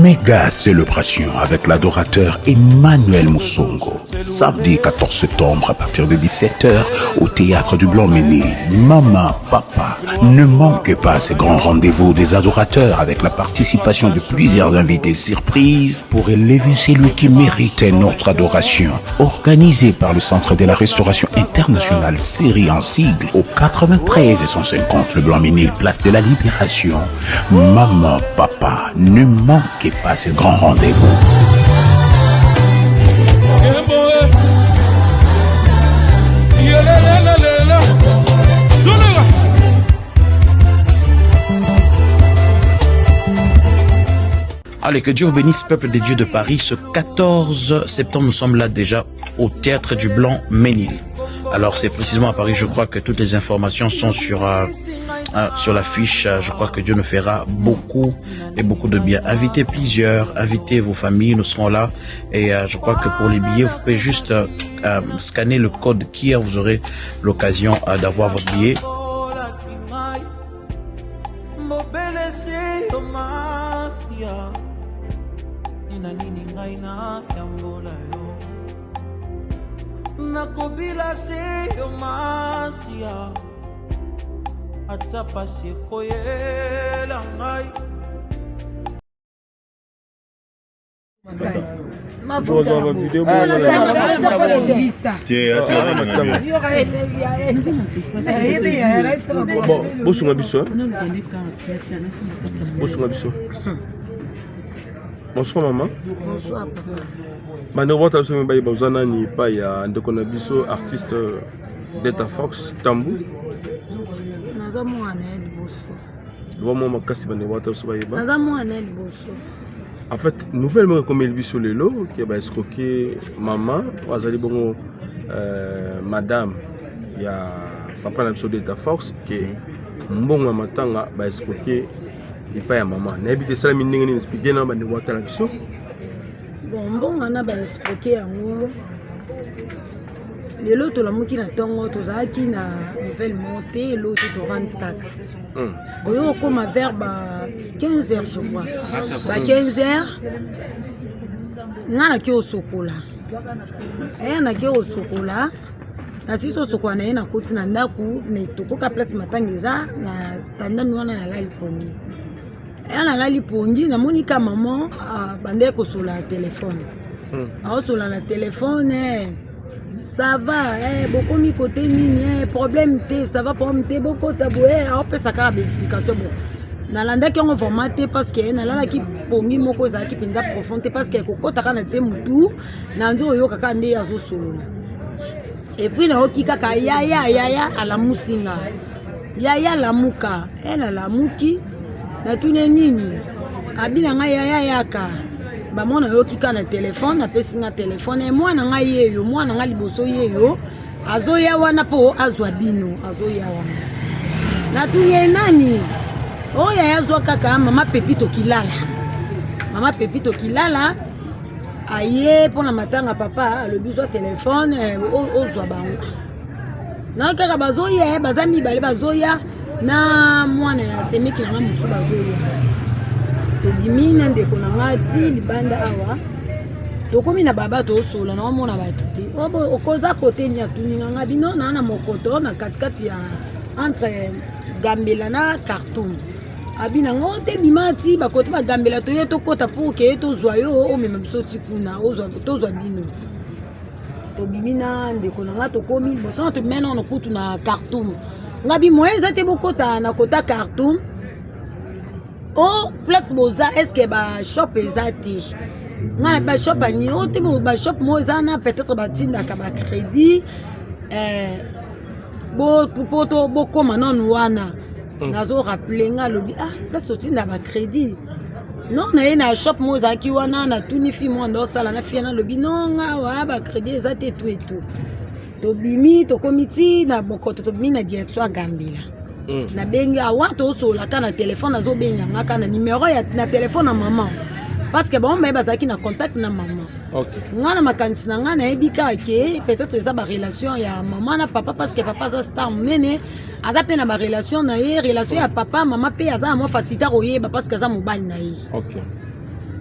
Méga célébration avec l'adorateur Emmanuel Moussongo. Samedi 14 septembre à partir de 17h au théâtre du Blanc-Ménil. Maman, papa, ne manquez pas ces grands rendez-vous des adorateurs avec la participation de plusieurs invités surprises pour élever celui qui méritait notre adoration. Organisé par le Centre de la Restauration Internationale série en sigle au 93 et 150 le Blanc-Ménil, place de la Libération. Maman, papa, ne manquez pas ce grand rendez-vous. Allez, que Dieu vous bénisse, peuple des dieux de Paris. Ce 14 septembre, nous sommes là déjà au théâtre du Blanc-Ménil. Alors, c'est précisément à Paris, je crois que toutes les informations sont sur l'affiche. Je crois que Dieu nous fera beaucoup et beaucoup de bien. Invitez plusieurs, invitez vos familles, nous serons là. Et je crois que pour les billets, vous pouvez juste scanner le code KIR, vous aurez l'occasion d'avoir votre billet. Nakobila se yo masia atapa se koyela ngai Bosunga biso. Bonsoir maman. Bonsoir papa. Bande wata so mbaye bazana ni pa ya ndeko na biso artiste Delta Fox Tambu. Naza mwana liboso. Vraiment makasi bande wata so baye ba. Naza mwana liboso. En fait, nouvellement comme el biso lelo qui ba escroquer maman, wazali bongo madame ya papa na biso Delta Fox qui mbongo matanga ba escroquer ipa ya maman. Na habite sala mindinga ni expliquer na bande wata na biso. Bon, wana ba escroquer yango. Lelo to la muki na tongo to zaki na nouvelle montée l'autre to 24. Oyo koma vers ba 15h je crois. Ba 15h ngana ki osokola. Na ki osokola. Na siso sokola na na koti na ndaku na tokoka place matangeza na tanda mwana na la lipongi. Elle a li pongi na monika maman bande ko sur la téléphone. Sur la téléphone ça va beaucoup mi côté nini problème té ça va pas me beaucoup taboué on peut ça ka explication bon. Na landa ki on formaté parce que na la ki pongi moko za ki penza profonde parce que kokota kana te mutu na nzo yo kaka nde yazo solo. Et puis na okika ka ya à la musinga. Ya la muka, elle la muki. Na tune nini abina ngai yaka ba mona yo kika na telefone apesi nga telefone e mwana ngai yeyo mwana ngai liboso yeyo azoya wana po azwa bino azoya wana na tune nani oya yazwa kaka mama Pepito kilala aye pona matanga papa le bizwa telefone ozwa bango na kaka bazoya bazami bale bazoya na mwana ya semeki na musu bazoya to bimina ndeko na ngati libanda awa to komi na baba to sola na mona batite okoza kote nya tuninga ngabino na mokoto na katikati ya entre Gambela na Khartoum abina ngote bimati bakote ba Gambela to yeto kota pour que to zwayo o mema bisoti kuna ozwa to zwa bino to bimina ndeko na ngato komi boso to mena no kutu na Khartoum ngabi moyeza te bokota na kota Khartoum o place boza est-ce que ba shop ezati ngana ba shop ani o te ba shop moza na peut-être ba tinda ka ba crédit bo poto boko manon wana nazo rappeler nga lobi place to tinda ba crédit non na ina shop moza ki wana na tuni fi mo ndo sala na fi na lobi non nga wa ba crédit ezati tout et tout to bimi to komiti na bokoto to bimi na direction à Gambela na benga awa to so la kana téléphone azo benga ngaka na numéro ya na téléphone na maman parce que bon mais bazaki na contact na maman. OK. Ngana makanisi na ngana ebika ke peut-être eza ba relation ya maman na papa parce que papa za star nene aza pe na ba relation na ye relation ya papa maman pe aza mo faciliter oyeba parce que aza mobali na ye. OK.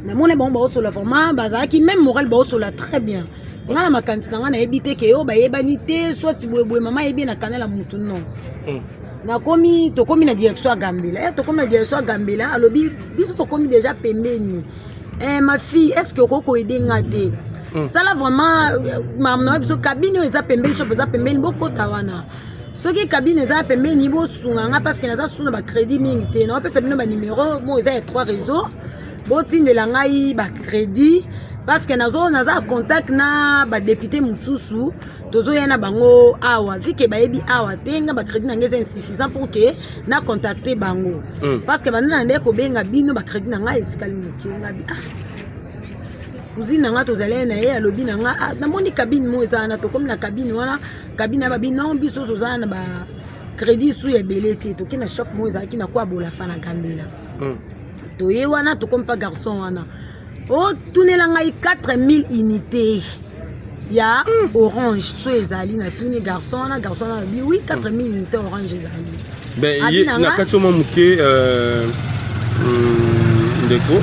Mais mon bon ba osola vraiment bazaki même moral ba osola très bien. Ngana makanisi na ngana ebite ke yo ba yebani te soit tibwebwe maman ebi na kanela mutu non. Nakomi tokomi na direction Gambela. Tokomi na direction Gambela alobi biso tokomi déjà pembeni. Ma fille, est-ce que vous pouvez aider ngate? Ça là vraiment maman biso cabine eza pembeni shop eza pembeni boko tawana. Ce qui cabine eza pembeni bo sunga parce que naza suna ba crédit mingi te. Na pesa bino ba numéro mo eza 3 réseaux. Bo tindela ngai ba crédit parce que naza contact na ba député mususu tozo yana bango awa vike ba yebi awa tenga ba crédit nangeza insuffisant pour que na contacter bango parce que banana ndeko benga bino ba crédit nanga etikali mukinga bi cousine nanga tozale na ye alobi nanga na moni cabine mo eza na to comme na cabine wana cabine ba bino biso tozana na ba crédit sous ebele te to kina shop mo eza kina kwa bola fana Gambela to ye wana to comme pas garçon wana oh tunela ngai 4000 unités ya orange so ezali na tuni garçon na bi oui 4000 unités orange ezali ben ye na katoma muke ndeko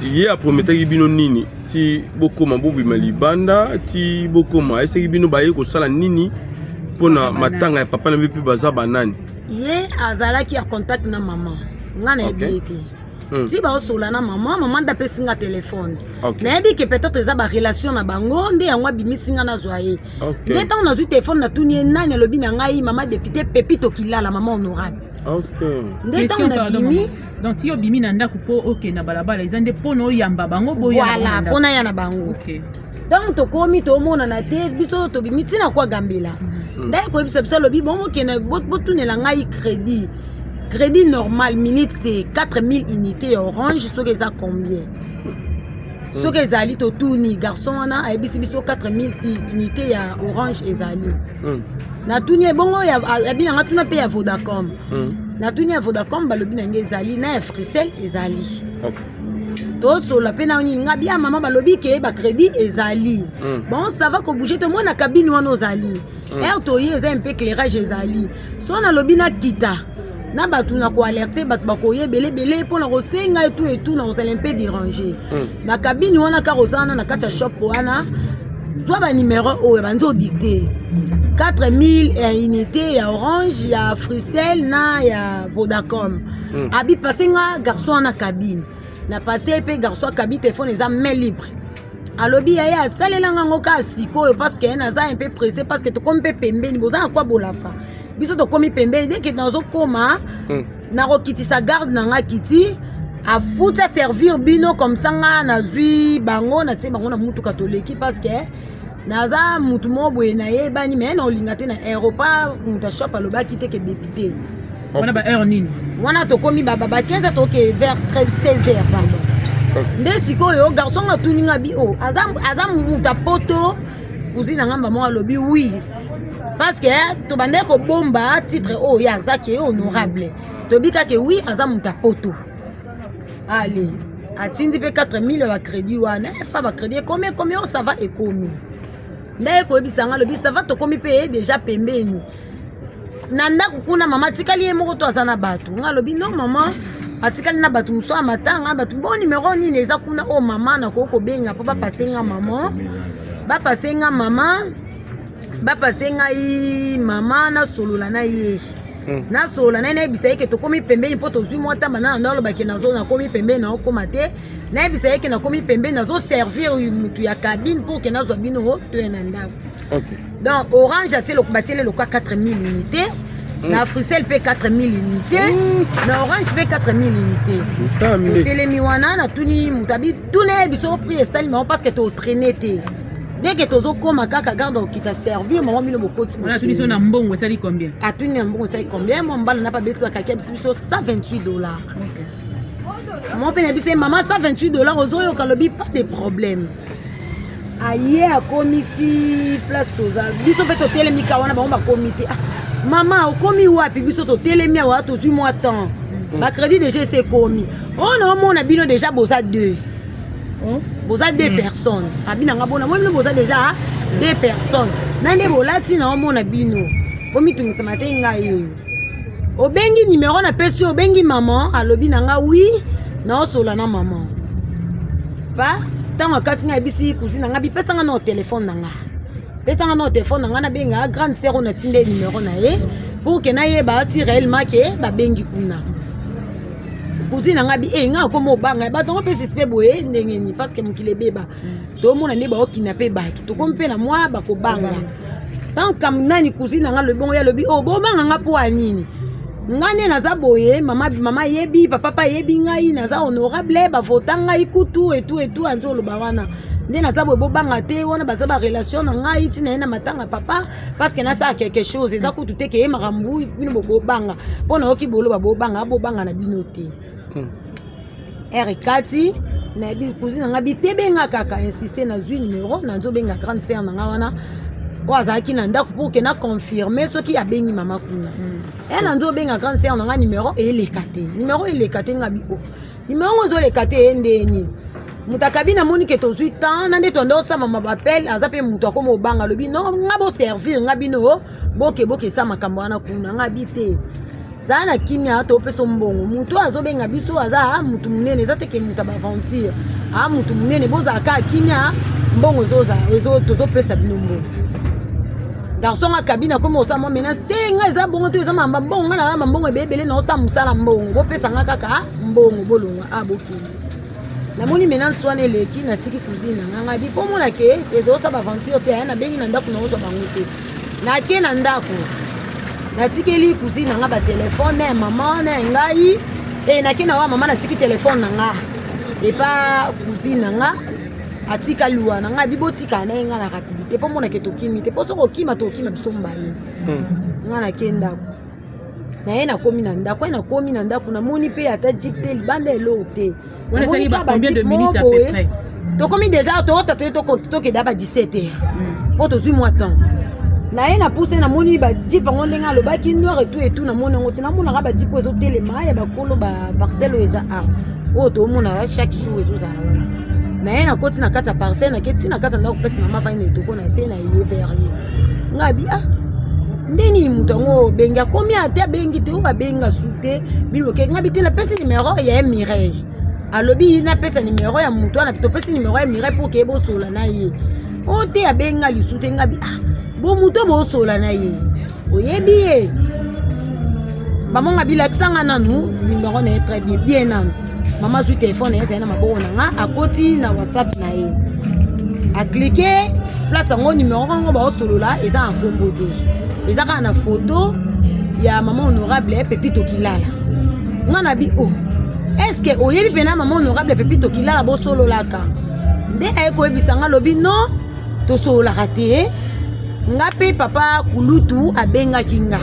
ye a prometaki bino nini ti bokoma bobima libanda ti bokoma eseki bino baye kosala nini pona matanga ya papa na mpe baza banani ye azalaki ya contact na maman ngana ebite si ba osola na maman da pesinga téléphone na yebi ke peut-être eza ba relation na bango nde yango bimisinga na zoye nde tant na zu téléphone na tuni nani alobi na ngai maman député Pepito Kilala maman honorable nde tant na bimi donc ti obimi na ndako po OK na balabala eza nde pono yamba bango boya voilà pona ya na bango OK donc tokomi tomona na te biso tobimi tina kwa Gambela ndai ko bisa bisa lobi bon OK na botunela ngai crédit normal minute c'est 4000 unités orange ce que ça combien ce que ezali to tuni garçon wana ayebisi biso 4000 unités ya orange ezali na tuni bongo ya bina nga tuna pe ya Vodacom na tuni ya Vodacom balobi na nge ezali na ya Fricel ezali to sola pe na nini nga bia maman balobi ke ba crédit ezali bon ça va ko bouger to mona cabine wana ozali to ye eza un peu éclairage ezali so na lobi na kita na batu na ko alerter batu bakoye belé pour na kosenga et tout na osala un peu déranger na cabine wana ka rozana na kati shop wana soit ba numéro o banzo dicter 4000 unités ya orange ya Fricel na ya Vodacom abi passenga garçon na cabine na passer pe garçon cabine téléphone eza main libre alobi ya salelanga ngoka siko parce que na za un peu pressé parce que to comme pe pembeni boza kwa bolafa biso to komi pembeni dès que nazo koma na rokitisa garde na nga kiti a futa servir bino comme ça nga na zui bango na te bango na mutu katoliki parce que naza mutu mo boye na ye bani mais na olingate na aéroport muta shop aloba kite ke député wana ba heure nini wana to komi baba 15 to ke vers 16h pardon nde sikoyo garçon nga tuninga bi o azam muta poto cousine ngamba mo alobi oui parce que to bande ko bomba titre o ya zaki honorable to bika ke oui azam muta poto allez atindi pe 4000 ba crédit wana pas ba crédit combien ça va et combien ndaye ko bisanga lobi ça va to komi pe déjà pembeni nanda kukuna mama tikali ye moko to azana batu nga lobi non maman atikali na batu muso amatanga batu bon numéro nini eza kuna o mama na ko benga papa passenga maman ba passenga maman ba passenga i mama na solola na ye na solola na ebisa yeke to komi pembeni po to zui mota bana na lo ba ke nazo na komi pembeni na okoma te na ebisa yeke na komi pembeni nazo servir mutu ya cabine pour que nazo bino ho to na ndako donc orange a tele okbatele lo 4000 unités na Fricel pe 4000 unités na orange pe 4000 unités telemi wana na tuni mutabi tune biso prix esali mais parce que to traîner te dès que tozo koma kaka garde qui t'a servi maman mino bokoti on a tuni so na mbongo esali combien a tuni na mbongo esali combien mon mbala na pas besi ka biso $128 mon pena bisi maman $128 ozoyo kalobi pas de problème aye a comité place toza biso pe to telemi ka wana ba comité maman okomi wapi biso to telemi wa to zui moi temps ba crédit déjà c'est commis on a bino déjà boza 2 Vous avez 2 personnes. Abinanga bona moi vous avez déjà 2 personnes. Nande bolati na omona bino. Bomi tungisa matenga ye. Obengi numéro na pesi obengi maman alobi nanga oui na osola na maman. Pas tant kati nga bisi cousine nga bi pesa nga no téléphone nanga. Pesa nga no téléphone nanga na benga grande sœur na tinde numéro na ye pour que na ye ba si réellement ke ba bengi kuna. Cousine nga bi nga ko mo banga ba tongo pesi se boye ndengeni parce que mukile beba. To mona ne ba okinape ba to ko mpe na moi ba ko banga. Tant kam nani cousine nga le bon ya lobi oh bo banga nga po anini. Ngane naza boye mama yebi papa yebi ngai naza honorable ba vota ngai kutu et tout anzo lo bawana nde naza boye bo banga te wana baza ba relation na ngai tina na matanga papa parce que na ça quelque chose eza kutu te ke marambu bino bo banga pona oki bolo ba bo banga na bino te R4 na bi cousine nga bi te benga kaka insister na zui numéro na nzo benga grande sœur na nga wana Wazaki nanda pour que na confirmer ce qui a béni maman kuna. Elle ando benga grande sœur nga numéro et les katé. Numéro et les katé ngabi o. Numéro ngozo les katé ndeni. Mutakabi na moni ke to 8 ans nande tondo sa mama bapel azape muto ko mo banga lobi non ngabo servir ngabi no boke sa makambo na kuna ngabi te. Zana kimia to peso mbongo. Muto azo benga biso aza mutu munene zate ke muta ba aventure. Mutu munene boza ka kimia mbongo zoza ezo tozo pesa binombo. Garçon a cabine comme ça moi menace tenga za bongo to za mamba bongo na mbongo ebebele na osa musala mbongo bo pesa nga kaka mbongo bolonga aboki na moni menace swane leki na tiki cousine nga bi po mona ke e do sa ba aventure te na bengi na ndako na oso bango te na ke na ndako na tiki li cousine nga ba téléphone na maman na ngai e na ke na wa maman na tiki téléphone nga e pa cousine nga atika luwa na nga bibotika na nga na rapidité po mona ke tokimi te po soko kima tokima bisombali nga na kenda na ye na komi na ndako na moni pe ata jeep te libanda elote wana sali ba combien de minutes à peu près to komi déjà to ke daba 17h po to zui moi temps na ye na pousse na moni ba jeep ngo ndenga lo ba ki noir et tout na moni ngo te na mona ba jeep ezo telema ya ba kolo ba parcelle eza o to mona chaque jour ezo za na na koti na kati ya parcelle na keti na kati ya ndako pesi mama fine etoko na se na ye verrier ngabi ndeni mutango benga combien te bengi te o benga sute bino ke ngabi te na pesi numéro ya Mireille alobi na pesa numéro ya muto na to pesi numéro ya Mireille pour ke bo sola na ye o te ya benga li sute ngabi bo muto bo sola na ye oyebi ye bamonga bilakisanga nanu numéro na très bien nanu maman sur téléphone et na maboko na a koti na WhatsApp na ye a cliquer place ngo numéro ngo ba solo là eza en combo te eza ka na photo ya maman honorable Pepito Kilala ngana bi est-ce que oyebi pena maman honorable Pepito Kilala bo solo là ka nde ay ko ebisanga lobi non to solo la raté ngape papa kulutu abenga kinga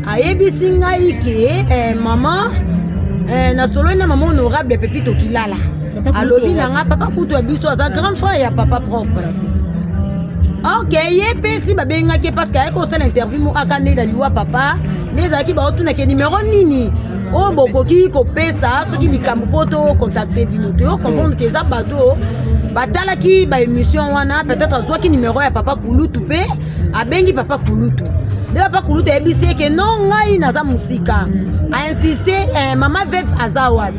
ayebisi ngai ke maman na solo na maman honorable Pepito Kilala alobi nanga papa kutu abiso aza grand frère ya papa propre ok ye petit babenga ke parce que ayeko sala interview mo akande da liwa papa neza ki ba otuna ke numéro nini o bokoki ko pesa soki likambo poto contacter bino to comprendre que za bato batala ki ba émission wana peut-être azwaki numéro ya papa Kulutu pe abengi papa Kulutu de papa Kulutu ebisi ke non ngai naza musika a insister mama veuve azawad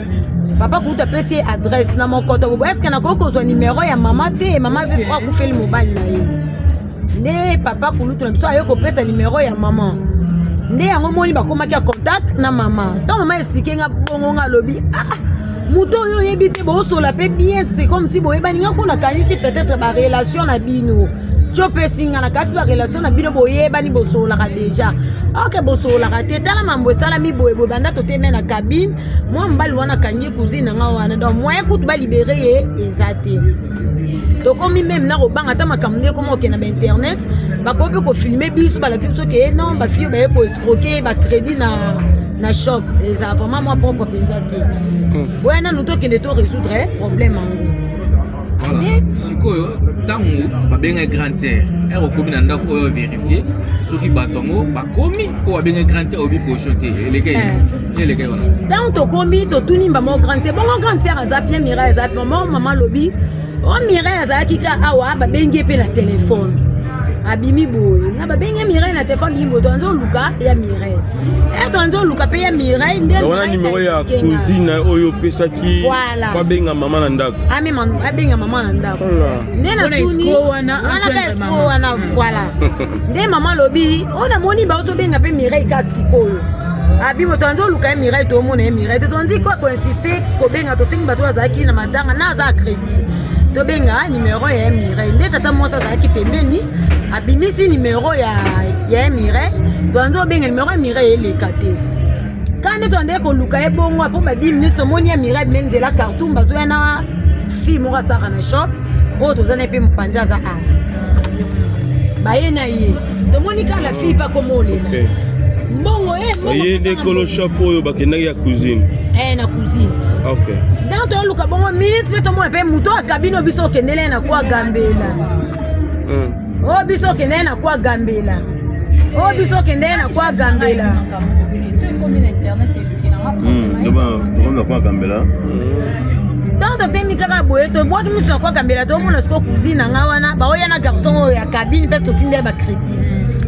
papa Kulutu pesi adresse na mon compte bo est-ce que na ko zo numéro ya mama te mama veuve ko feli mobile na ye ne papa Kulutu na biso ayoko pesa numéro ya maman nde yango moni bakomaki contact na mama tant maman expliquer nga bongo nga lobi muto yo yebi te bo sola pe bien c'est comme si boye baninga ko na kanisi peut-être ba relation na bino chope singa na kasi ba relation na bino boye bani bo sola ka déjà ok bo sola ka te tala mambo sala mi boye bo banda to te mena cabine moi mbali wana kangi cousine nga wana donc moi écoute ba libérer ezate donc comme même na robanga ta makamde comme ok na internet ba ko pe ko filmer biso ba la tiso ke non ba fio ba ko escroquer ba crédit na shop et ça vraiment moi propre pensate bueno nous to kende to résoudre problème ango sikoyo tango babenga grand terre ekomi na ndako oyo vérifier soki bato yango bakomi oyo babenga grand terre obi potion te eleke wana ntango tokomi totuni mbamo grand terre bongo grand terre aza bien Mireille aza bien mama lobi o Mireille azalaki ka awa babengi mpe na telefone abimi boye na babengi Mireille na telefone bimbo tonzo luka ya Mireille tonzo luka pe ya Mireille ndelo wana numéro ya cousine oyo pesaki babenga mama na ndako abenga mama na ndako nde na tuni wana ka esco wana voilà nde mama lobi ona moni ba otobenga pe Mireille ka sikoyo abimo tonzo luka ya Mireille to mona ya Mireille tonzi ko insister ko benga to singi bato bazaki na madanga na za crédit to benga numéro ya Mireille nde tata mosa zaki pembeni abimisi numéro ya Mireille tonzo benga numéro ya Mireille elekate quand tu andé ko luka e bongo po ba 10 minutes to moni ya Mireille menzela cartoon bazoya na fille moko saka na shop o to zana pe mpanja za a ba yena ye to moni ka la fille pa komo lela mbongo ye de kolo shop oyo bakendaki ya cousine na cousine okay dans to luka bongo minutes to mo pe muto akabino biso kendele na kwa gambela o biso kendele na kwa gambela o biso kendele na kwa gambela na kwa gambela tant to temi kaka boye to boki miso na kwa gambela to mona siko cousine nga wana ba oya na garçon oyo ya cabine parce to tinde ba crédit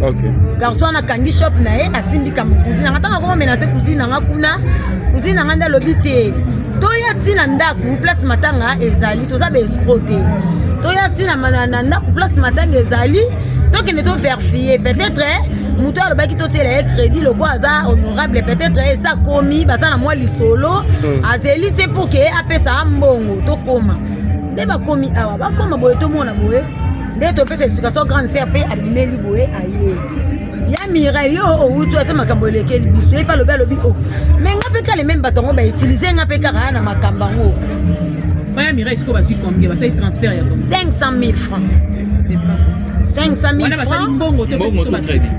okay garçon na kangi shop na ye asimbi kam cousine nga tanga ko menacer cousine nga kuna cousine nga nda lobi te to ya tina ndaku place matanga ezali to za be escroquer to ya tina na ndaku place matanga ezali to kende to vérifier peut-être muto alobaki to tela crédit le quoi ça honorable peut-être ça komi basa na moi lisolo azeli c'est pour que apesa mbongo to koma nde ba komi awa ba koma boye to mona boye nde to pesa explication grande sœur pe abimeli boye aye ya Mireille yo outu ata makambo lekeli biso pa lobi alobi o mais nga pe ka le même batongo ba utiliser nga pe ka na makamba ngo ya Mireille siko ba fi combien ba ça transfert ya 500 000 francs c'est pas possible 500 000 francs mbongo to crédit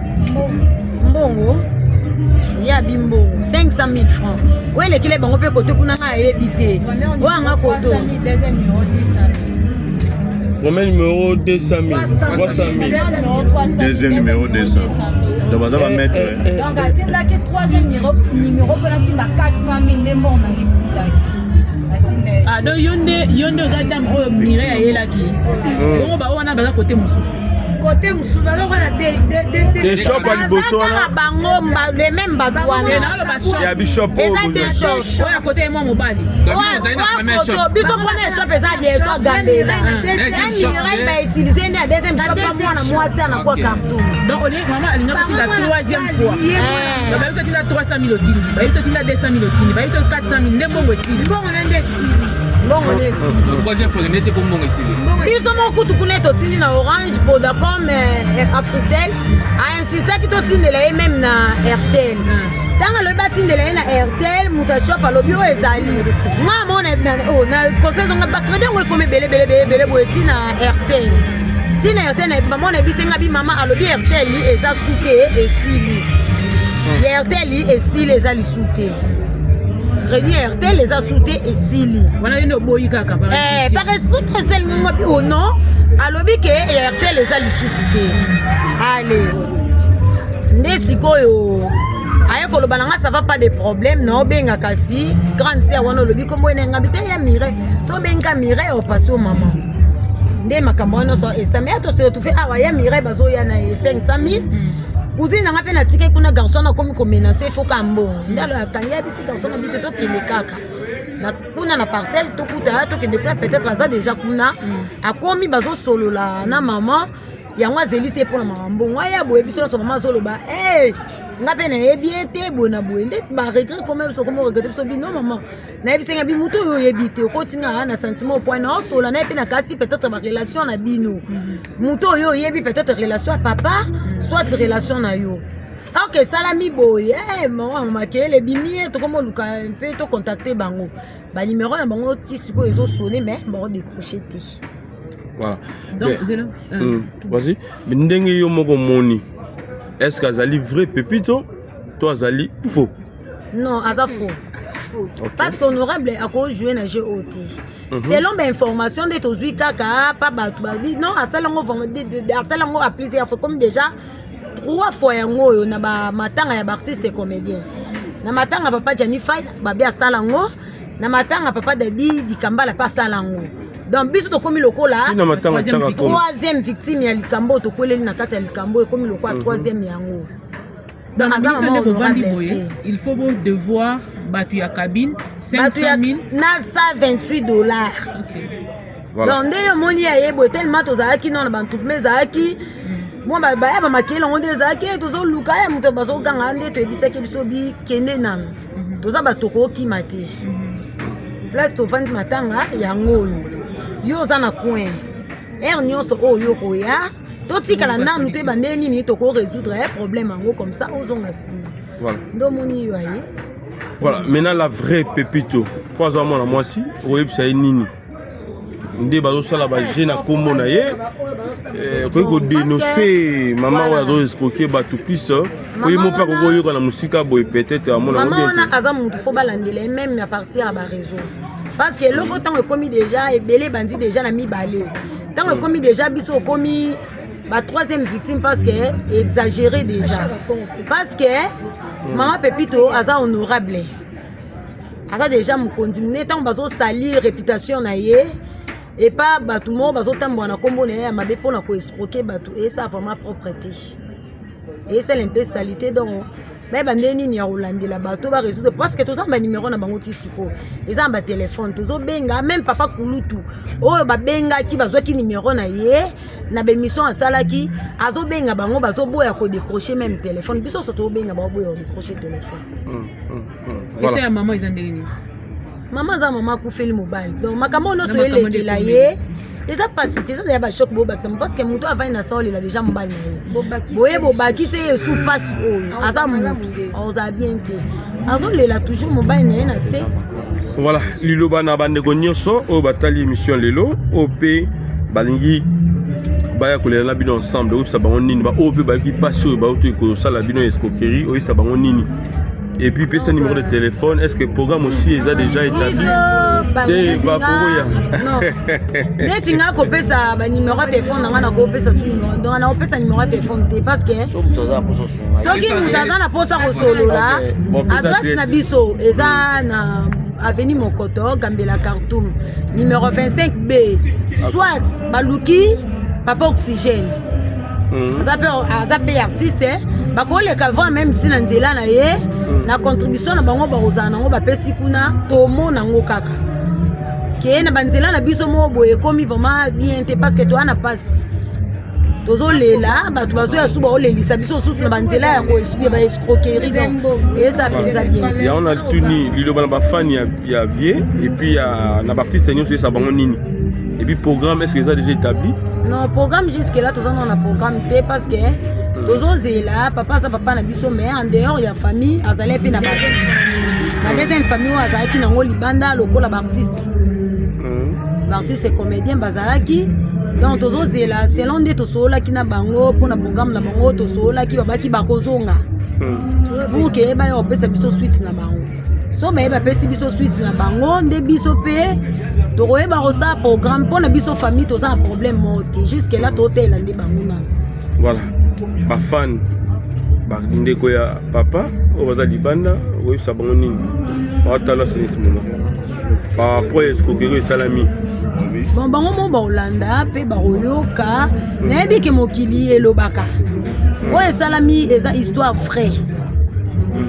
mbongo ya bimbongo 500 000 francs ouais lekele bango pe kote kuna nga ebité wa nga koto premier numéro 200 000 300 000 deuxième numéro 200 donc ça va mettre donc atindaki troisième numéro pour atinda 400 000 ndembo na lisidaki ah donc yonde gadam oyo Mireille ayelaki bongo ba wana baza côté mususu côté mususu baza wana des shop à liboso wana bango le même bagwana ya bishop eza des shop oya côté moi mobali biso premier shop eza de so gambela Mireille ba utiliser na deuxième shop pa mwana mwasi na kwa carton donc on est maman alinga petit la troisième fois donc ba biso tinda 300 000 otindi ba biso tinda 200 000 otindi ba biso 400 000 ndembongo esili mbongo nende bongo nesi troisième fois n'était pas mbongo esili biso moko tukune totindi na Orange Vodacom Africell a insisté ki totindela ye même na RTL tanga lobi batindela ye na RTL muta shop alobi oyo ezali nga mona na conseil zonga bacrédit ngo ekomi belebelebele boye tina RTL tina RTL na bamona bisenga bi mama alobi RTL eza suke esili RTL esili eza lisuke crédit RTL eza suke esili wana yendo boyi kaka par exemple c'est ngo bi o non alobi ke RTL eza lisuke te allez nde sikoyo aye koloba nanga ça va pas de problème na obenga kasi grande sœur wana lobi kombo nenga bite ya Mireille so benga Mireille o passe au maman nde makambo wana so estamé to se tout fait awa ya Mireille bazo ya na 500 000 cousine nanga pe na tike kuna garçon na komi ko menacer faut ka mbongo ndalo akangia bisi garçon na bite to kile kaka na kuna na parcelle to kuta to kende kwa peut-être aza déjà kuna akomi bazo solola na maman yango azeli se pour na mbongo aya boye biso na so maman zoloba nga pe na yebiete bona boye nde ba regret quand même so comme regretter so bi non maman na yebisenga bi muto yo yebite ko tinga na sentiment au point na sola na pe na kasi peut-être ba relation na bino muto yo yebi peut-être relation à papa soit relation na yo ok salami boye maman makele bimi to comme luka un peu to contacter bango ba numéro na bango ti siko ezo sonner mais ba décrocher te voilà donc c'est là vas-y ndenge yo moko moni est-ce que azali vrai pépito toi azali faux non aza faux faux. Parce qu'honorable a cause jouer na jeu OT. Selon l'information de tozui kaka pas batu babi non à salango à salango à plusieurs fois comme déjà 3 fois yango na ba matanga ya artiste et comédien. Na matanga papa Janify babi a salango na matanga papa Dadi Dikambala pas salango. Donc biso to komi lokola troisième victime ya likambo to kweleli na kati ya likambo komi lokola troisième yango. Dans la il faut devoir battre la cabine 500 000 na $128. Voilà. Donc dès le moni ayebo tellement tozaki non ba tout mais zaki bon ba ba makeli on des zaki tozo luka ya muto bazo kanga ande to bisaki biso bi kende nam toza batoko ki mate place to vendre matanga yango yo za na coin nyonso oyo koya totikala nanu te bande nini toko résoudre un problème en gros comme ça ozonga sima. Voilà. Ndomoni yo aye. Voilà, maintenant la vraie pépito. Pas à moi la moisi, oui ça nini. Ndé bazo sala ba jeune kombo na ye. Ko dénoncer maman wa do escroquer ba tout plus. Oui mon père ko yo na musika boy peut-être à mon avis. Maman na azam mutu fo balandela même à partir à ba réseau. Parce que l'autre temps commis déjà et belé bandi déjà na mi balé. Tant commis déjà biso commis ma troisième victime parce que exagéré déjà. Parce que maman Pépito aza honorable. Aza déjà me condamné tant bazo salir réputation na ye et pas tout le monde bazo tambo na kombo na ya mabe pour na ko escroquer batu et ça vraiment propreté. Et c'est un peu salité donc mais bandeni ni Rolandela bato ba résoudre parce que tous ba numéro na bango tisiko eza ba téléphone tozo benga même papa kulutu oyo ba benga ki bazwa ki numéro na ye na be mission asala ki azo benga bango bazo boya ko décrocher même téléphone biso soto benga ba boya décrocher téléphone. Voilà. Et maman izandeni. Maman za maman ku feli mobile donc makambo no so ele la ye. Et ça passe, c'est ça d'ailleurs choc bobaki parce que muto avant na sol il a déjà mobile na ye. Bobaki c'est sous passe o asa muto on a bien que azo lela toujours mobile na ye na se. Voilà, liloba na bande ko nyonso o batali émission lelo OP balingi baya ko lela bino ensemble o sa bango nini ba OP ba ki passe o ba auto ko sala bino escroquerie o sa bango nini. Et puis peut-être numéro de téléphone, est-ce que le programme aussi est déjà établi? Non. Dès que tu as copié ça, numéro de téléphone, on a copié ça donc on a copié ça numéro de téléphone parce que ceux qui nous donnent la poste au solo là, adresse na biso, eza na avenue Mokoto, Gambela Khartoum, numéro 25B, soit Baluki, Papa Oxygène. Azape artiste bakole kava même si na nzela na ye na contribution na bango ba ozana ngo ba pesi kuna tomo na ngo kaka ke na banzela na biso mo boye komi vraiment bien te parce que toi na passe tozo lela ba tu bazo ya suba o lelisa biso susu na banzela ya ko esubia ba escroquerie et ça pensa bien ya on a tuni lilo ba fan ya vie et puis ya na artiste nyo sur sa bango nini et puis programme est-ce que ça déjà établi? Non, programme jusque là, tout ça on a programme parce que tous os là, papa na biso mais en dehors il y a famille, azalé puis na base. La deuxième famille où azalaki na ngoli banda lokola artiste. Artiste comédien bazalaki. Donc tous os là, selon des tosola ki na bango pour na programme na bango tosola ki babaki bakozonga. Pour que ba yo pesa biso suite na bango. So ba ba pesa biso suite na bango nde biso pe toroye ba rosa programme pour na biso famille to ça un problème monté jusque là totel ande banguna. Voilà. Ba fan ba ndeko ya papa o baza libanda o sa bango nini. Ba tala seniti mona. Ba po escroquerie salami. Bon bango mo ba Holanda pe ba royoka na yebi ke mokili elobaka. O salami eza histoire vraie.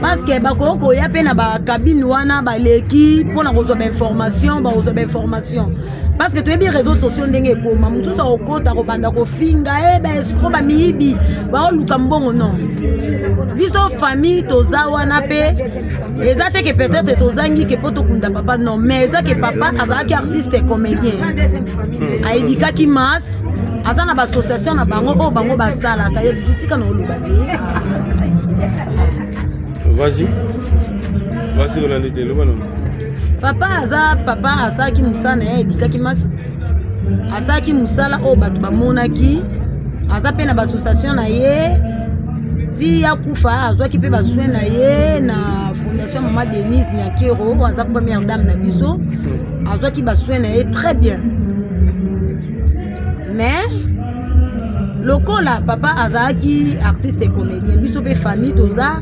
Parce que bakoko ya pe na ba cabine wana ba leki pour na rezo information ba rezo information parce que tu es bien réseaux sociaux ndenge koma mususa okota ko banda ko finga ba escro ba miibi ba luka mbongo non viso famille toza wana pe ezate que peut-être tozangi que poto kunda papa non mais ezate que papa azaki artiste et comédien aidika ki mas azana ba association na bango o bango basala ka yebutika na olubaki. Vas-y, on a été là. Papa asaki musana ya edikaki mas asaki musala o batu bamonaki aza pe na ba association na ye ti ya kufa azwaki pe ba soin na ye na fondation maman Denise Nyakero, sa première dame na biso, azwa ki ba soin na très bien. Mais lokola papa azaki artiste et comédien, biso be famille toza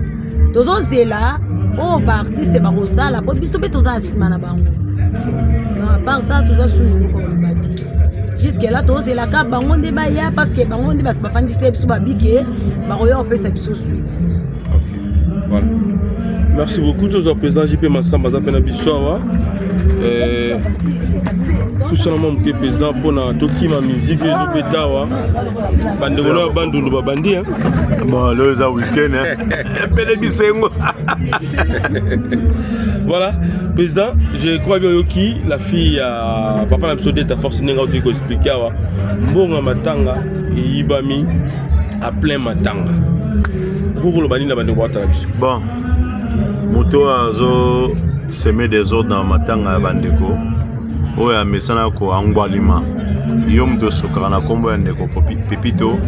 zela o ba artiste ba rosala, po biso be toza asima na bango. Non, à part ça toza suni ko ba bati. Jusque là toza la ka bango nde ba ya parce que bango nde ba fandise biso ba bike ba royo opesa biso suite. Voilà. Merci beaucoup tous au président JP Massamba Zapena Bissoawa. Tout simplement mon président pour na toki ma musique les opétawa. Bande bona bandu no babandi hein. Bon le za week-end hein. Pele bisengo. Voilà, président, je crois bien Yoki, la fille à papa l'absodé ta force nenga au tiko expliquer wa. Mbonga matanga ibami à plein matanga. Vous le bani na bande boîte la biso. Bon. Moto azo semer des ordres dans matanga bandeko. Oya mesana ko angwalima. Yom de sokana kombo ya ndeko Pepito.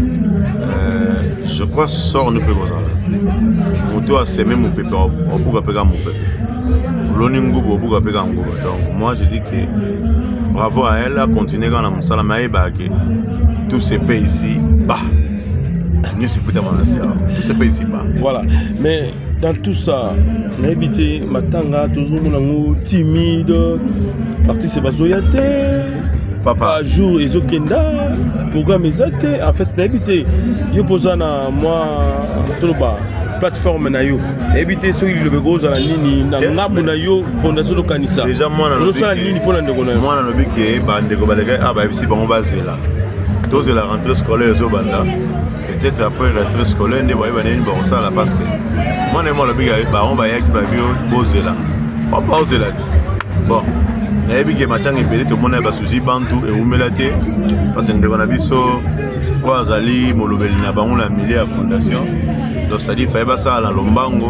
Je crois sort ne peut pas. Moto a semé mon pépé au buga pega mon pépé. Loni ngubo au buga pega ngubo. Donc moi je dis que bravo à elle, a continué dans la musala maïba que tous ces pays ici bah. Nous c'est foutu dans ça. Tous ces pays ici bah. Voilà. Mais dans tout ça, n'habité matanga toujours mon timide. Parti c'est bazoyate. Papa jour ezokenda programme ezate en fait n'habité yo posana moi toba plateforme na yo n'habité so il le gros na nini na ngabu na yo fondation de kanisa déjà moi na ça nini pour ndeko na moi na biki ba ndeko baleka ah ba bisi bango bazela tous la rentrée scolaire zo banda peut-être après la rentrée scolaire ne voyez ba nini ba ça la parce que moi le biki ba on ba yaki ba bio bozela papa bozela bon nayebi ke matanga ebele tomona basuzi bantu eumela te parce que ndeko na biso po azali molobeli na bango na milieu ya fondation donc c'est-à-dire faye basala na lombango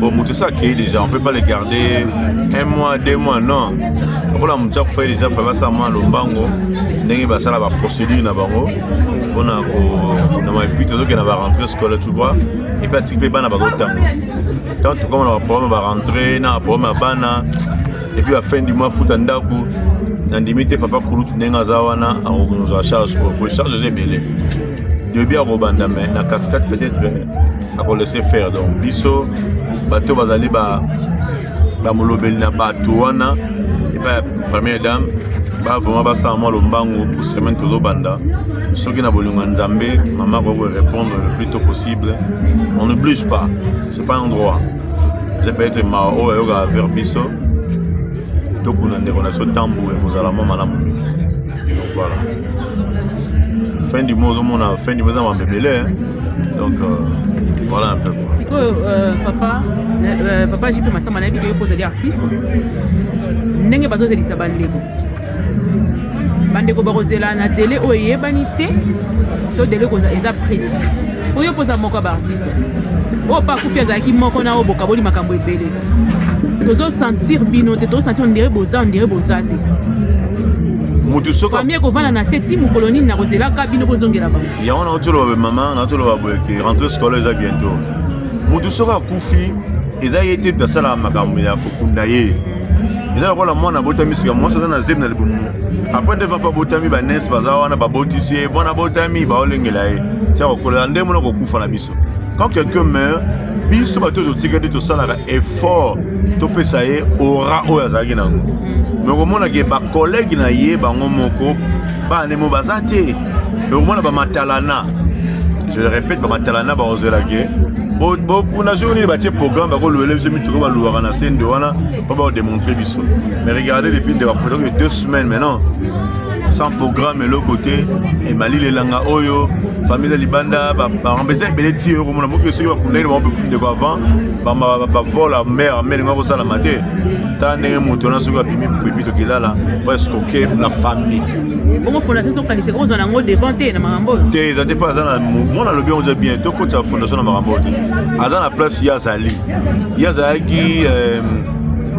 bon moto ça akei déjà on peut pas le garder un mois 2 mois non mpona moto akufaye déjà faye basala mwa lombango ndenge basala baprocédure na bango mpona na maepuis tozokenda barentrée scolaire tu vois et puis atiki mpe bana bazotango tant tokomona baproblème barentrée na baproblème ya bana et puis à la fin du mois fout en daku n'andimite papa kulutu nenga zawana à charge pour charge j'ai belé de bien robanda mais na 4 peut-être à laisser faire donc biso bateau bazali ba molobeli na bato wana et pas première dame ba vraiment ba ça moi lombango pour semaine todo banda soki na bolingo nzambe maman va répondre le plus tôt possible on n'oblige pas c'est pas un droit ça peut être ma yoga vers biso donc on a des relations tambour et vous allez malamu donc voilà fin du mois on a fin du mois on va bébélé donc voilà un peu c'est que papa JP Massamba na biso pose des artistes ndenge bazozelisa bandeko barozela na délai oyebani te to délai koza eza précis oyo poza moko ba artiste o pa kufi azaki moko na oboka boli makambo ebele tozo sentir bino te tozo sentir on dirait boza te mutu soka famille ko vana na septième colonie na rozela ka bino bozongela ba ya on a tolo ba maman na tolo ba boyeki rentrée scolaire za bientôt mutu soka kufi eza yete basala makambo ya kokunda ye eza kola mwana botami sika moi ça na zem na libumu après devant pas botami ba nes bazawana ba botisie mwana botami ba olengela ye tia kokola ndemo na kokufa na biso quand quelqu'un meurt biso bato totikadi tosalaka effort topesa ye aura oyo azalaki nango mais komona ke bakolege na ye bango moko banemo baza te mais komona bamatalana je le répète bamatalana baozelaki na jour nini batie programme bakolwele biso mitoko balwaka na scène de wana po baodémontrer biso mais regardez depuis de baproduction de 2 semaines maintenant sans programme et l'autre côté et Mali les langa oyo famille libanda bambeza belé ti ko mona moki soki bakunda ile bampe de avant ba vola mère mais ngako sala maté tane moto na soki apimi pipito kilala presque que la famille bongo fondation so kanise ko zona ngo devant te na makambo te za te pas na mona lobi on dit bien to ko ta fondation na makambo te azana place ya zali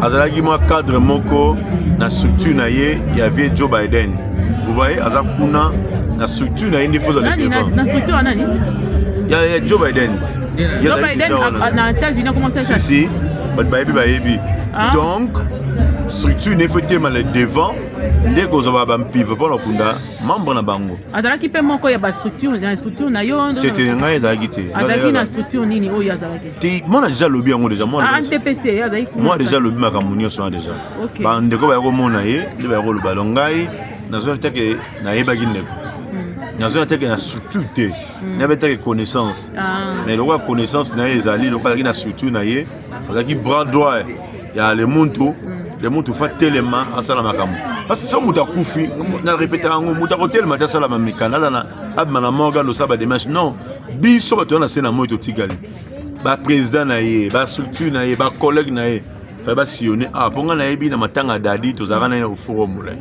azalaki moi cadre moko na structure na ye y avait Joe Biden. Vous voyez, azakuna na structure na indi faut aller devant. Na structure anani? Il y a Joe Biden. Joe Biden na États-Unis comment ça? Si. Donc, structure n'est pas tellement le devant. Dès qu'on va un pivot pour le kunda, membre na bango. Azalaki pe moko ya ba structure, na structure na yo ndo. Tete ngai ezalaki. Azalaki na structure nini oyo azalaki. Moi déjà lobby yango déjà moi. Ah NTPC azalaki. Moi déjà lobby makambo nyonso déjà. Ba ndeko ba ko mona ye, le ba ko loba longai, nazo teke na yebaki ndeko. Nazo teke na structure te. Na beteke connaissance. Mais le roi connaissance na ezali, le roi na structure na ye, azalaki bras droit. Ya le muntu fa tellement asala makambo. Parce que ça muta kufi na répéter ngo muta hotel mata sala mamikana na abana morgan do saba démarche non biso bato na sena moto tigali ba président na ye ba structure na ye ba collègue na ye fa ba sillonner ponga na yebi na matanga dadi to zaka na au forum là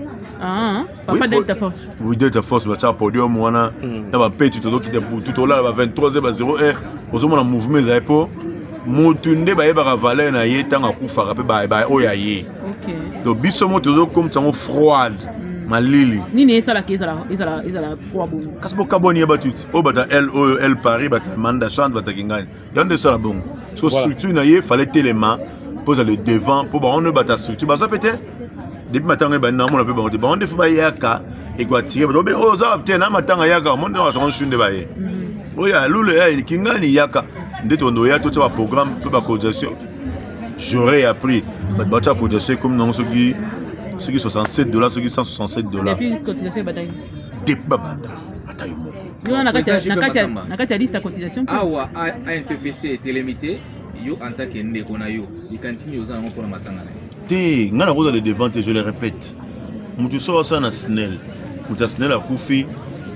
papa Delta Force oui Delta Force ba cha podium wana na ba petit to ki de tout là ba 23h01 ozomona mouvement za epo mutunde ba yeba valeur na ye tanga kufa pe ba oya ye. Donc biso moto comme ça froide malili nini esala froid bon kasi bo kaboni ba tout o bata el Paris bata manda chante bata kingani yonde sala bon so structure na ye fallait tellement poser le devant pour ba on bata structure ba ça peut-être depuis matanga ba na mona pe ba on defu ba yaka e kwa tirer ba be o za peut na matanga yaka monde na on chunde ba ye oya lule ya kingani yaka ndeto ndo ya tout ça programme pe ba cotisation. J'aurais appris battre pour dire comme non ceux qui $67 ceux qui $167 depuis cotisation bataille depuis banda bataille yo na kati ya liste ya cotisation awa ANTPC télémité yo en tant que ndeko na yo il continue aux ans pour matanga te ngana ko dans devant je le répète mutu so ça na SNEL mutu SNEL a kufi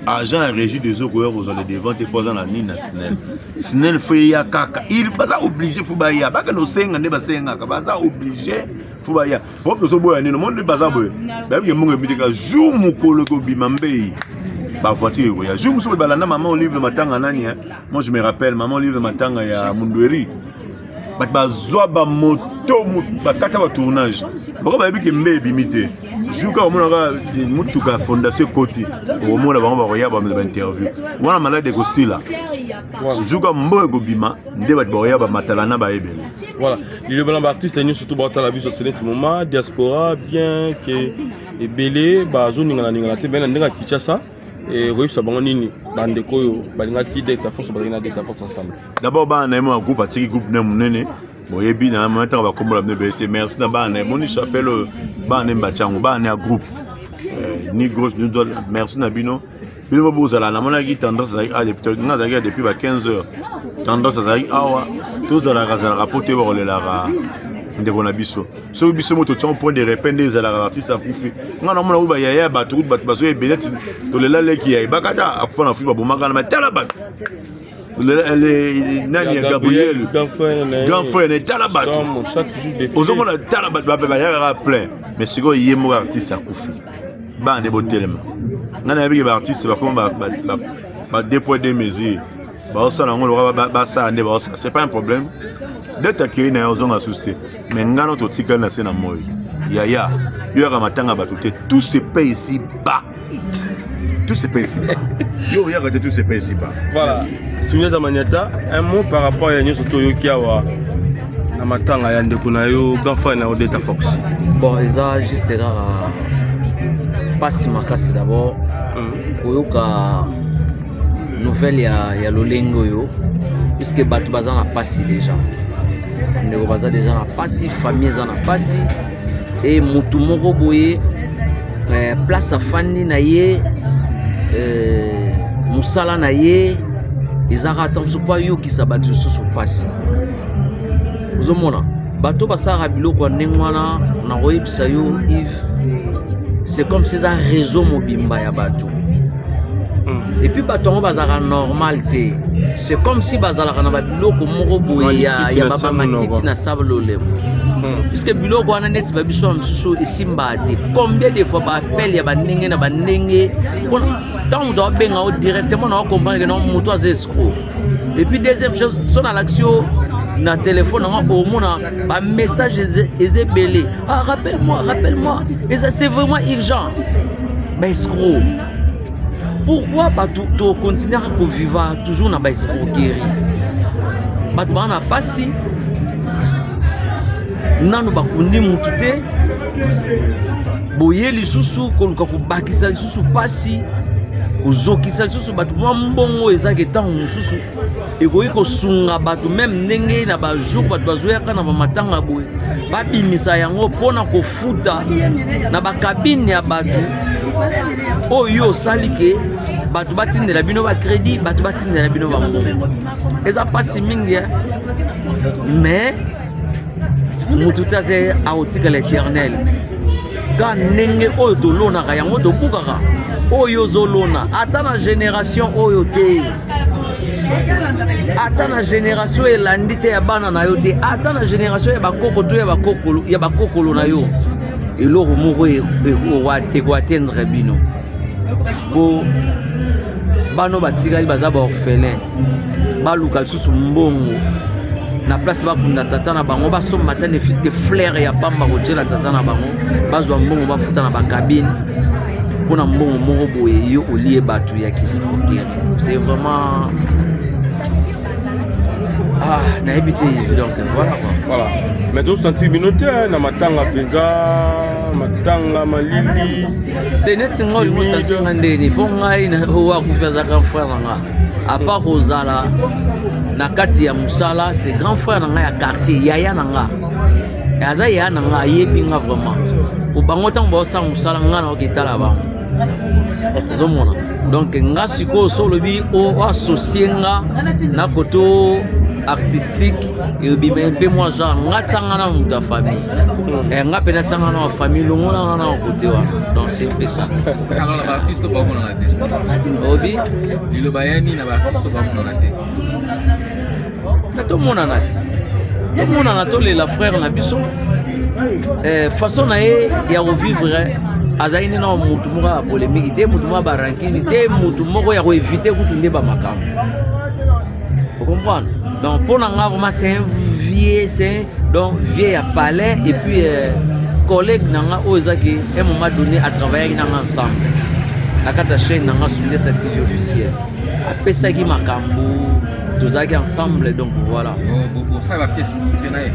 agent en régie des eaux couleurs aux allées devant et posant la ligne nationale. SNEL fait ya kaka. Il pas obligé Fubaya. Pas que nos senga ne basenga. Pas obligé Fubaya. Pour que ce boy ne monde pas ça boy. Ben il y a mon médical jour mon collègue bimambé. Ba voiture ya jour mon balana maman livre matanga nani. Moi je me rappelle maman livre matanga ya Mundweri. Ba zoa ba moto ba kata ba tournage. Bako ba biki mbe bimité. Juka omona ka mutuka fondation Koti. Omona ba ba roya ba interview. Wana malade ko sila. Juka mbo ko bima nde ba roya ba matalana ba ebele. Voilà, les blancs artistes nous surtout ba la vie sur ce moment diaspora bien que ebele ba zone ngala te ben ndinga Kinshasa. Et oui, ça va nini bande koyo balinga ki Delta Force balinga Delta Force ensemble. D'abord ba na un groupe atiki groupe na munene boyebi na mata ba kombola mbete merci na ba na moni chapelle ba na mbachango ba na groupe ni grosse nous merci na bino bino bozala na mona ki tendance à depuis na zaga depuis ba 15h tendance à zaga awa tous la razala rapporter ba le la ndeko na biso so biso moto tchon point de rependre za la artiste a kufi ngana mona uba yaya batu baso ebelet to le la leki ya bakata akufa na fuba bomaka na tala bat le nani Gabriel grand frère ne tala bat chaque jour des ozomona tala bat ba ya plein mais siko yemo artiste a kufi ba ne botelema ngana yabi ba artiste ba komba ba dépôt de mesures ba ça na ngolo ba ça ande ba ça c'est pas un problème d'être accueilli na ozon a susté mais ngano to tika na sena moyo yaya yo ya matanga batute tout se paye ici bas tout se paye ici bas yo ya tout se paye ici bas voilà Souniata Maniata un mot par rapport à Nyo Soto Yokiawa na matanga ya ndeko na yo gafa na Delta Force bon ça juste rare pas si makasi d'abord koyoka nouvelle ya lolengo yo puisque batu baza na pasi déjà ndeko baza déjà na pasi famille za na pasi et mutu moko boye place afandi na ye musala na ye ezaka tamso pa yo kisa batu susu pasi ozomona bato basara biloko ndenge wana na koyebisa yo Yves c'est comme si ça réseau mobimba ya bato et puis bato bazaka normal te c'est comme si bazalaka na biloko moko boye ya baba matiti na sablolemo puisque biloko wana neti babiso msusu esimba te combien de fois ba appel ya banenge na banenge tant doit benga au directement na comprendre que non moto az escroc et puis deuxième chose son l'action na téléphone au mona ba message ezebele rappelle-moi et ça c'est vraiment urgent ba escroc. Pourquoi tu continues à vivre toujours dans la escroquerie? Tu n'as pas si. nano bakundi mutu te boye lisusu koluka kobakisa lisusu pasi kozokisa lisusu bato mwa mbongo ezaki ntango mosusu ekoki kosunga bato meme ndenge na bajour bato bazoyaka na bamatanga boye babimisa yango mpona kofuta na bakabine ya bato oyo osali ke bato batindela bino bakredi bato batindela bino bambongo eza pasi mingi mais mutu te aza aotikala éternel ka ndenge oyo tolonaka yango tobukaka oyo ozolona ata na génération oyo te ata na génération elandi te ya bana na yo te ata na génération ya bakoko to ya bakokolo na yo eloko moko ekoatteindre bino po bano batikali baza baorphelin baluka lisusu mbongo na place bakunda tata na bango basomba ta ne fiske flair ya pamba kotiela tata na bango bazwa mbongo bafuta na bakabine mpona mbongo moko boye yo olie bato ya kiscroquerie c'est vraiment nayebi te donc voilà mais tosenti bino te na matanga mpenza matanga malili te neti nga olingo osantinga ndeni mpo ngai oyo akufi aza grand frère na nga apart kozala na kati ya mosala c'est grand frère na nga ya quartier yaya na nga aza yaya na nga ayebi nga vraiment po bango ntango baosala mosala nga na oketala bango ozomona donc nga sikoyo so olobi oasocie nga na koto artistique ebima mpe mwa genre nga tianga na moto ya famille nga mpe natianga na famille longola nga na kote wana donc c'est mpe ça alors na baartiste bamonana te obi liloba ya nini na baartiste bamonana te me tomonana te tomonana tolela frère na biso façon na ye ya kovivre azali nde na motu moko ya polémique te motu moko ya barankini te motu moko ya koevite kutu nde bamakambo ocomprendre donc pour nga vraiment c'est un vieux à palais et puis collègue nanga ozaki un moment donné à travailler nanga ensemble na kata chaîne nanga sur ta TV officielle apesa ki makambo tozaki ensemble donc voilà bon ça va pièce soutena ye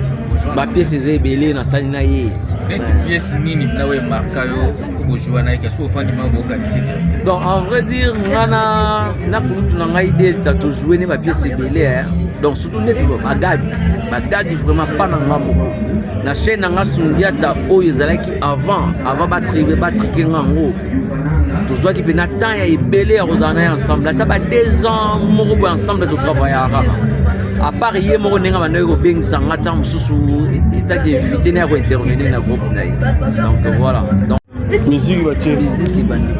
ba pièce ezebele na sali na ye neti pièce nini na we marka yo ko jouer na ke so fandi ma boka directeur donc en vrai dire ngana na kutu na ngai idée ta to jouer ne ba pièce ebele donc surtout net bagadi vraiment pas na ngabo na chaîne nga sundiata oyo ezalaki avant batrike ngango tozwaki mpe na temps ya ebele ya kozala na ye ensemble ata ba 2 ans moko boye ensemble totravaillaka à part ye moko ndenge bandaki kobengisa nga ntango mosusu etaki évité na ya kointervenir na groupe na ye donc voilà donc musique batie musique ebandi